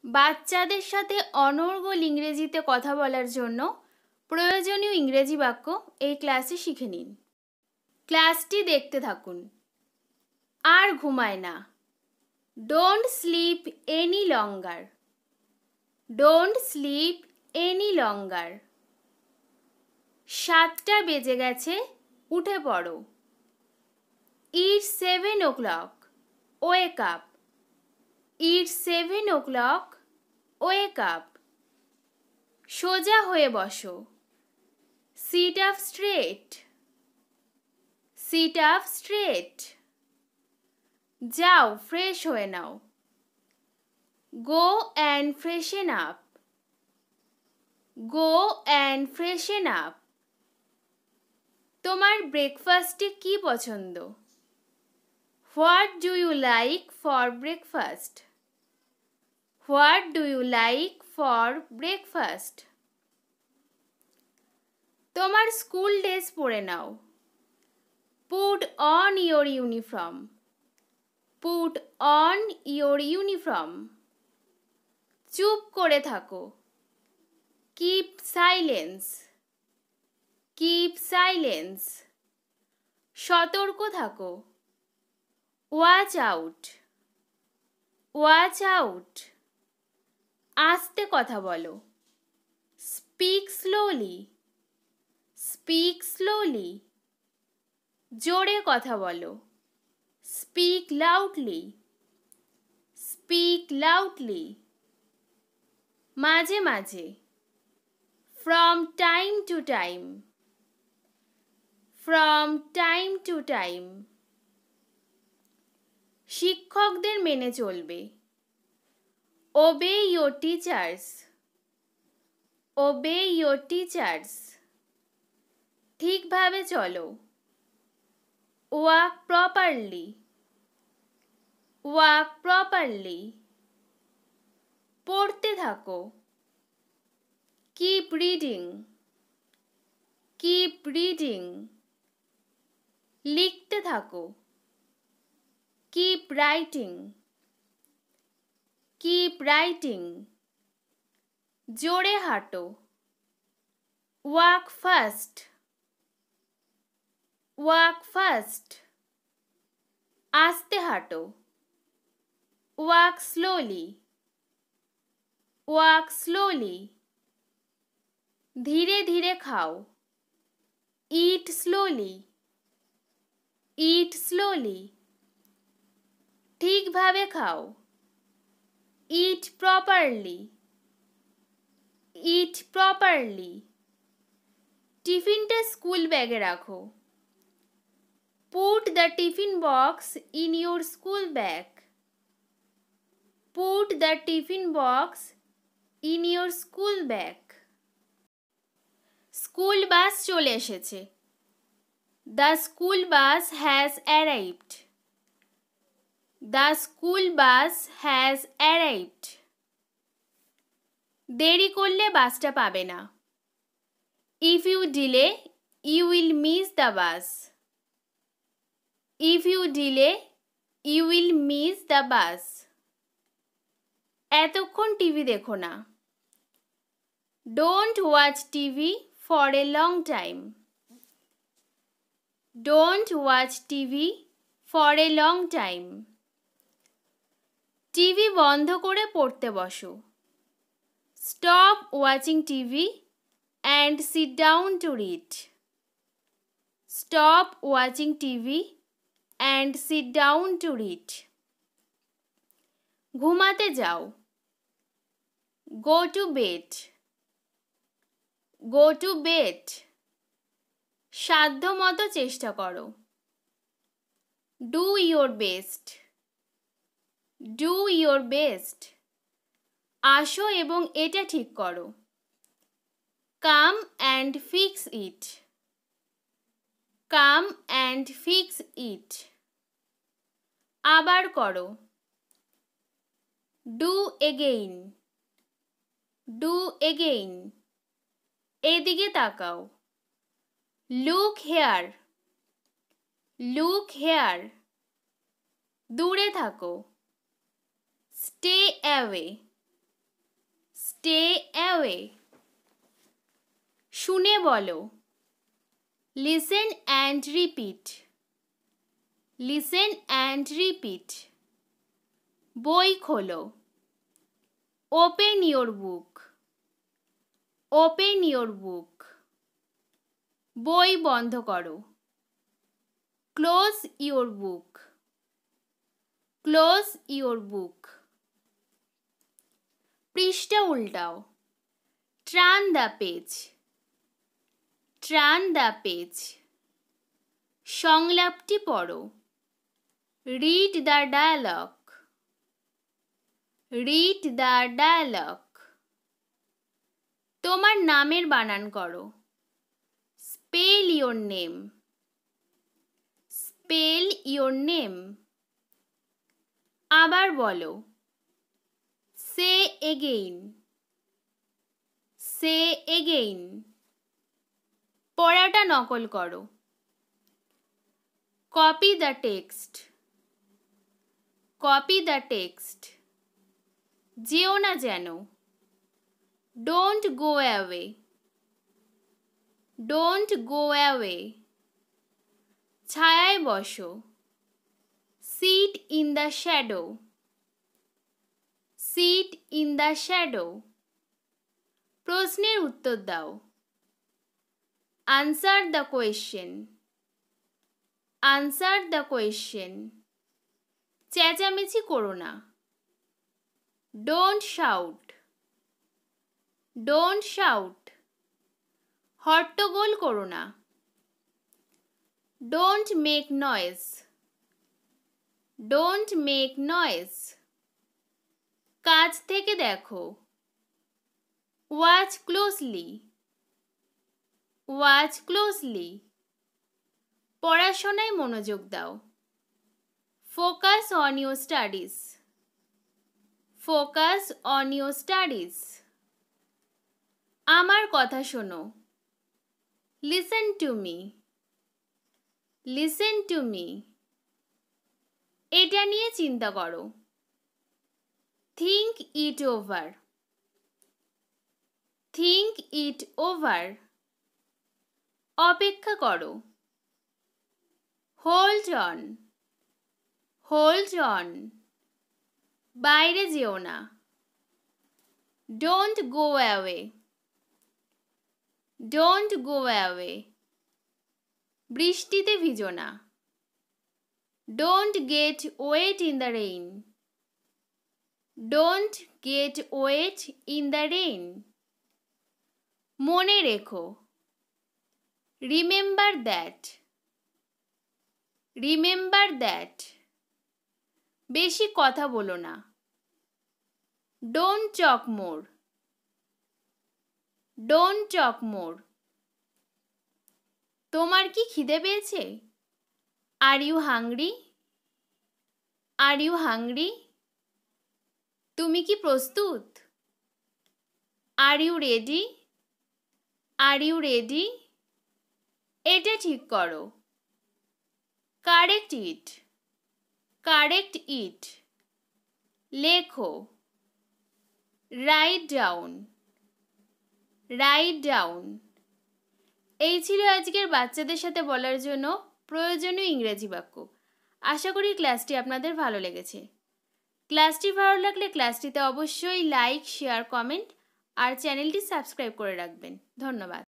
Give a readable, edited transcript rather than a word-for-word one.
বাচ্চাদের সাথে অনর্গল ইংরেজিতে কথা বলার জন্য প্রয়োজনীয় ইংরেজি বাক্য এই ক্লাসে শিখে নিন। ক্লাসটি দেখতে থাকুন। আর ঘুমায় না। Don't sleep any longer. Don't sleep any longer. 7টা বেজে গেছে, উঠে পড়ো। It's 7 o'clock. Wake up. It's 7 o'clock. Wake up. সোজা হয়ে বসো। Sit up straight. Sit up straight. যাও, ফ্রেশ হয়ে নাও। Go and freshen up. Go and freshen up. তোমার ব্রেকফাস্টে কি পছন্দ? What do you like for breakfast? What do you like for breakfast? তোমার স্কুল ড্রেস পরে নাও। Put on your uniform. Put on your uniform. চুপ করে থাকো। Keep silence. Keep silence. সতর্ক থাকো। Watch out. Watch out. আস্তে কথা বলো। Speak slowly. Speak slowly. জোরে কথা বলো। Speak loudly. Speak loudly. মাঝে মাঝে। From time to time. From time to time. শিক্ষকদের মেনে চলবে। Obey your teachers. Obey your teachers. ঠিকভাবে চলো। Walk properly. Walk properly. পড়তে থাকো। Keep reading. Keep reading. লিখতে থাকো। Keep writing. Keep writing. জোরে হাঁটো। Walk fast. Walk fast. আস্তে হাঁটো। Walk slowly. Walk slowly. ধীরে ধীরে খাও। Eat slowly. Eat slowly. ঠিকভাবে খাও। Eat properly. Eat properly. টিফিনটা স্কুল ব্যাগে রাখো। Put the tiffin box in your school bag. Put the tiffin box in your school bag. School bus চলে এসেছে। The school bus has arrived. The school bus has arrived. দেরি করলে বাসটা পাবে না। If you delay, you will miss the bus. If you delay, you will miss the bus. এতক্ষণ TV দেখো না। Don't watch TV for a long time. Don't watch TV for a long time. TV বন্ধ করে পড়তে বসো। Stop watching TV and sit down to read. Stop watching TV and sit down to read. ঘুমাতে যাও। Go to bed. Go to bed. সাধ্যমতো চেষ্টা করো। Do your best. Do your best. আসো এবং এটা ঠিক করো। Come and fix it. Come and fix it. আবার করো। Do again. Do again. এদিকে তাকাও। Look here. Look here. দূরে থাকো। Stay away. stay away. শুনে বলো, listen and repeat. Listen and repeat. বই খোলো, open your book. Open your book. বই বন্ধ করো, close your book. Close your book. পৃষ্ঠা উল্টাও, turn the page. Turn the page. সংলাপটি পড়ো, read the dialogue. Read the dialogue. তোমার নামের বানান করো, spell your name. Spell your name. আবার বলো, say again. Say again. পড়াটা নকল করো, copy the text. Copy the text. যেও না যেন, don't go away. Don't go away. ছায়ায় বসো, sit in the shadow. Sit in the shadow. প্রশ্নের উত্তর দাও, answer the question. Answer the question. চেঁচামেচি করো না, don't shout. Don't shout. হট্টগোল করো না, don't make noise. Don't make noise. কাছ থেকে দেখো, watch closely. Watch closely. পড়াশোনায় মনোযোগ দাও, focus on your studies. Focus on your studies. আমার কথা শোনো, listen to me. Listen to me. এটা নিয়ে চিন্তা করো, think it over. Think it over. অপেক্ষা করো, hold on. Hold on. বাইরে যেও না, don't go away. Don't go away. বৃষ্টিতে ভিজো না, don't get wet in the rain. Don't get wet in the rain. মনে রেখো, remember that. Remember that. বেশি কথা বলো না, don't talk more. Don't talk more. তোমার কি খিদে পেয়েছে? Are you hungry? Are you hungry? তুমি কি প্রস্তুত? Are you ready? Are you ready? এটা ঠিক করো, correct it. Correct it. লেখো, write down. Write down. এই ছিল আজকের বাচ্চাদের সাথে বলার জন্য প্রয়োজনীয় ইংরেজি বাক্য। আশা করি ক্লাসটি আপনাদের ভালো লেগেছে। ক্লাসটি ভালো লাগলে ক্লাসটিতে অবশ্যই লাইক, শেয়ার, কমেন্ট আর চ্যানেলটি সাবস্ক্রাইব করে রাখবেন। ধন্যবাদ।